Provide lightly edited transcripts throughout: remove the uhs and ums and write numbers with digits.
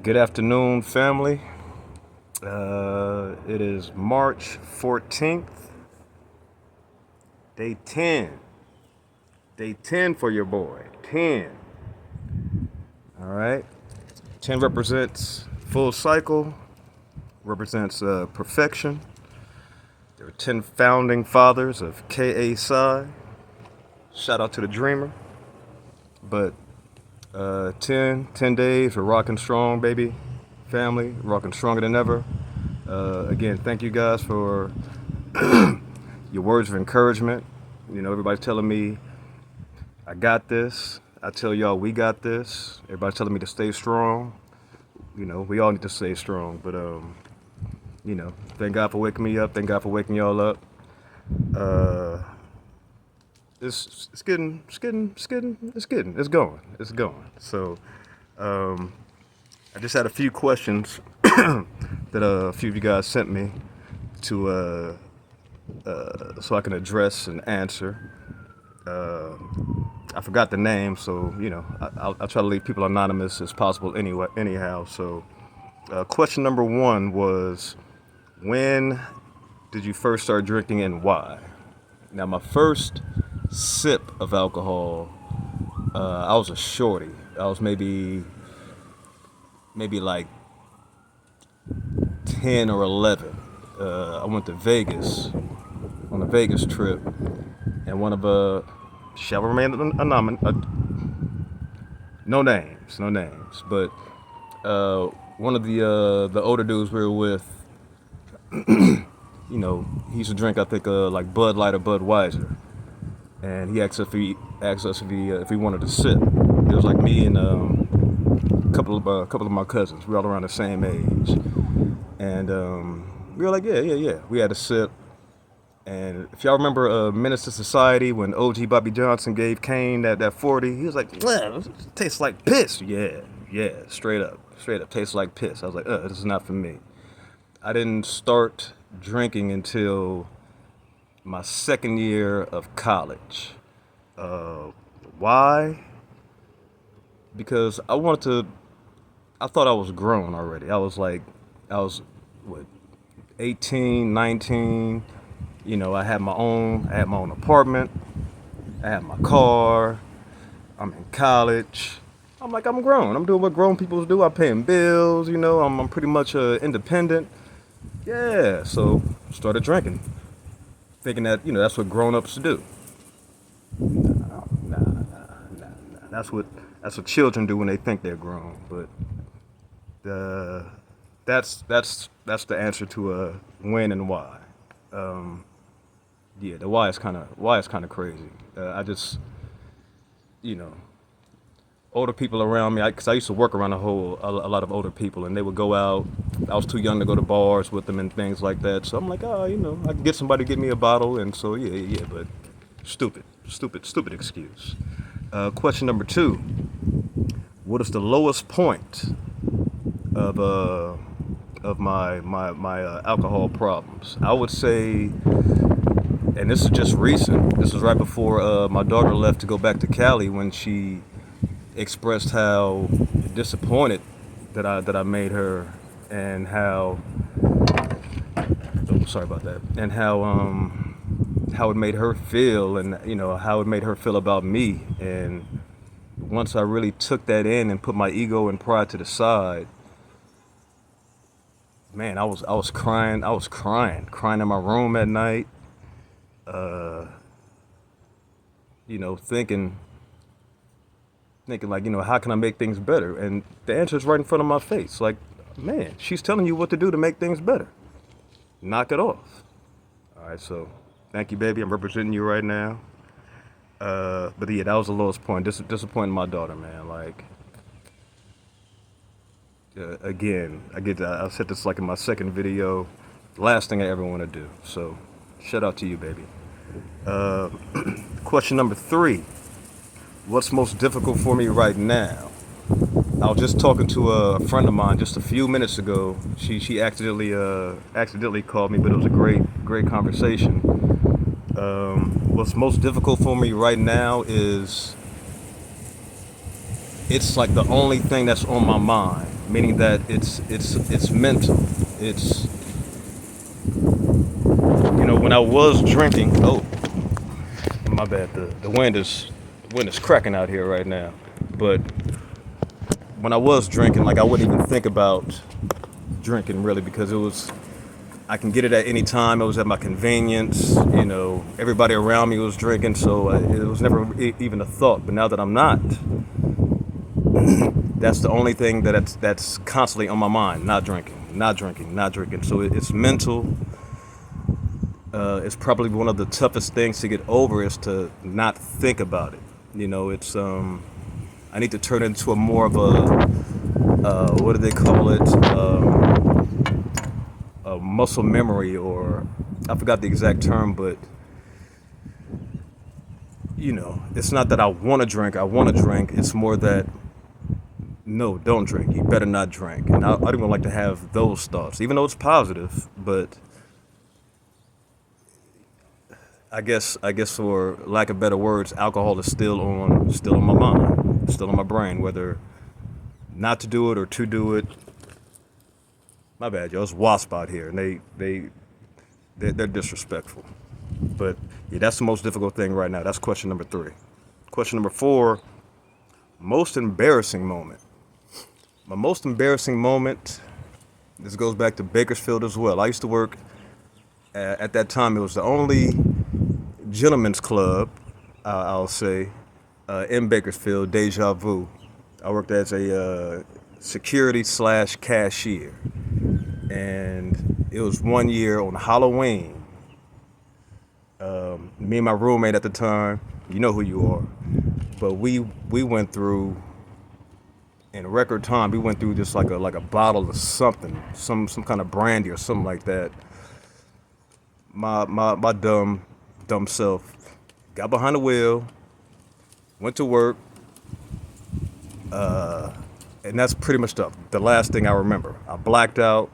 Good afternoon, family. It is March 14th, day 10. Day 10 for your boy. 10. All right. 10 represents full cycle, represents perfection. There are 10 founding fathers of KA Psi. Shout out to the dreamer. But 10 days, we're rocking strong, baby. Family, rocking stronger than ever. Again, thank you guys for your words of encouragement. You know, everybody's telling me I got this. I tell y'all we got this. Everybody's telling me to stay strong. You know, we all need to stay strong. But you know, thank God for waking me up. Thank God for waking y'all up. It's going. So I just had a few questions that a few of you guys sent me to so I can address and answer. I forgot the name, so you know I'll try to leave people anonymous as possible anyway. Anyhow, so question number one was, when did you first start drinking and why? Now, my first sip of alcohol, I was a shorty. I was maybe like 10 or 11. I went to Vegas on a Vegas trip, and one of shall remain anonymous. No names, but one of the older dudes we were with, you know, he used to drink, I think, like Bud Light or Budweiser, and he asked us if we wanted to sip. It was like me and a couple of my cousins. We were all around the same age, and we were like, yeah. We had a sip, and if y'all remember Menace to Society, when OG Bobby Johnson gave Kane that 40, he was like, it tastes like piss. Yeah, straight up, tastes like piss. I was like, this is not for me. I didn't start drinking until my second year of college. Why? Because I thought I was grown already. I was what, 18, 19. You know, I had my own apartment. I had my car. I'm in college. I'm like, I'm grown. I'm doing what grown people do. I'm paying bills. You know, I'm pretty much independent. Yeah, so started drinking, thinking that, you know, that's what grown-ups do. Nah. That's what children do when they think they're grown. But that's the answer to when and why. Yeah, the why is kind of crazy. I just, you know, older people around me, because I used to work around a lot of older people, and they would go out. I was too young to go to bars with them and things like that. So I'm like, you know, I can get somebody to get me a bottle, and so yeah. But stupid excuse. Question number two: what is the lowest point of my alcohol problems? I would say, and this is just recent. This was right before my daughter left to go back to Cali, when she expressed how disappointed that I made her, and how sorry about that, and how it made her feel, and you know how it made her feel about me. And once I really took that in and put my ego and pride to the side, man, I was crying in my room at night, you know, thinking like, you know, how can I make things better? And the answer is right in front of my face. Like, man, she's telling you what to do to make things better. Knock it off. All right, so thank you, baby. I'm representing you right now. But yeah, that was the lowest point. Disappointing my daughter, man. Like, again, I said this like in my second video. Last thing I ever want to do. So, shout out to you, baby. Question number three: what's most difficult for me right now? I was just talking to a friend of mine just a few minutes ago. She accidentally called me, but it was a great conversation. What's most difficult for me right now is, it's like the only thing that's on my mind. meaning that it's mental. It's, when I was drinking. Oh, my bad. The wind is cracking out here right now. But when I was drinking, like I wouldn't even think about drinking really because it was I can get it at any time. It was at my convenience. Everybody around me was drinking, so it was never even a thought. But now that I'm not, that's the only thing that's constantly on my mind. Not drinking, not drinking, not drinking. So it's mental. It's probably one of the toughest things to get over is to not think about it. It's I need to turn it into a more of what do they call it? A muscle memory, or I forgot the exact term, but it's not that I want to drink. I want to drink. It's more that no, don't drink. You better not drink. And I don't even like to have those thoughts, even though it's positive. But I guess for lack of better words, alcohol is still on my mind, still on my brain, whether not to do it or to do it. My bad, yo. It's wasp out here, and they're disrespectful. But yeah, that's the most difficult thing right now. That's question number 3. Question number 4: most embarrassing moment. My most embarrassing moment. This goes back to Bakersfield as well. I used to work at that time. It was the only gentlemen's club, I'll say, in Bakersfield. Deja Vu. I worked as a security slash cashier, and it was one year on Halloween. Me and my roommate at the time, you know who you are, but we went through in record time. We went through just like a bottle of something, some kind of brandy or something like that. My dumb self got behind the wheel, went to work, and that's pretty much the last thing I remember. I blacked out.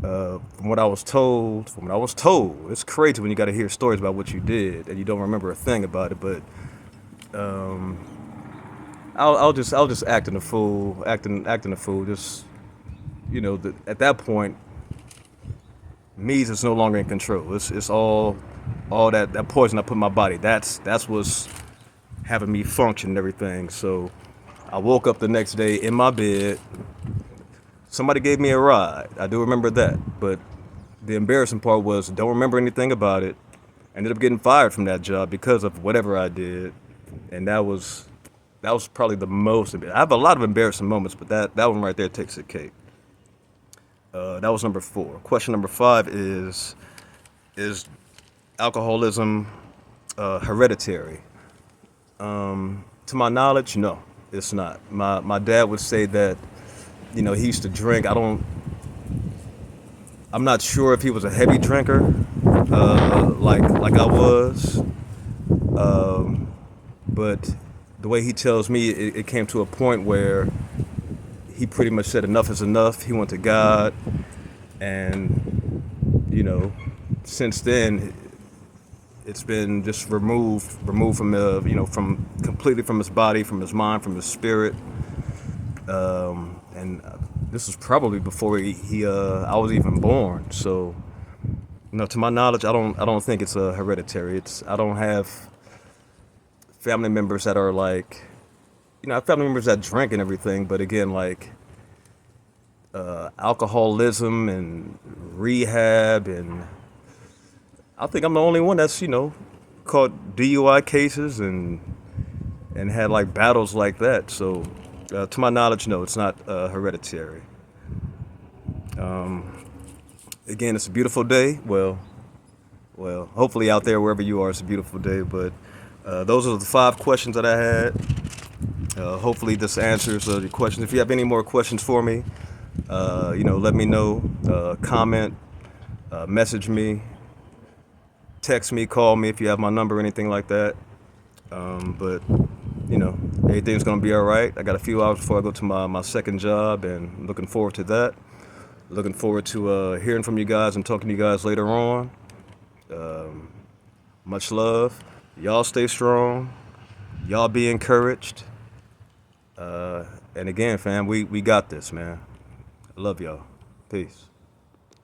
From what I was told, it's crazy when you got to hear stories about what you did and you don't remember a thing about it. But I'll just acting a fool, acting a fool. Just at that point, me is no longer in control. It's all that poison I put in my body. That's what's having me function and everything. So I woke up the next day in my bed. Somebody gave me a ride. I do remember that. But the embarrassing part was don't remember anything about it. I ended up getting fired from that job because of whatever I did. And that was probably the most. I have a lot of embarrassing moments, but that one right there takes the cake. That was number 4. Question number 5 is alcoholism hereditary? To my knowledge, no, it's not. My dad would say that he used to drink. I'm not sure if he was a heavy drinker, like I was, but the way he tells me, it came to a point where he pretty much said enough is enough. He went to God, and since then it's been just removed from from completely from his body, from his mind, from his spirit. And this was probably before I was even born. So, to my knowledge, I don't think it's hereditary. I don't have family members that are like, I have family members that drink and everything. But again, like alcoholism and rehab, and I think I'm the only one that's caught DUI cases and had like battles like that. So. To my knowledge, no, it's not hereditary. Again, it's a beautiful day. Well, hopefully out there, wherever you are, it's a beautiful day. But those are the 5 questions that I had. Hopefully this answers the questions. If you have any more questions for me, let me know. Comment, message me, text me, call me if you have my number or anything like that. But everything's gonna be all right. I got a few hours before I go to my second job, and I'm looking forward to that. Looking forward to hearing from you guys and talking to you guys later on. Much love. Y'all stay strong. Y'all be encouraged. And again, fam, we got this, man. I love y'all. Peace.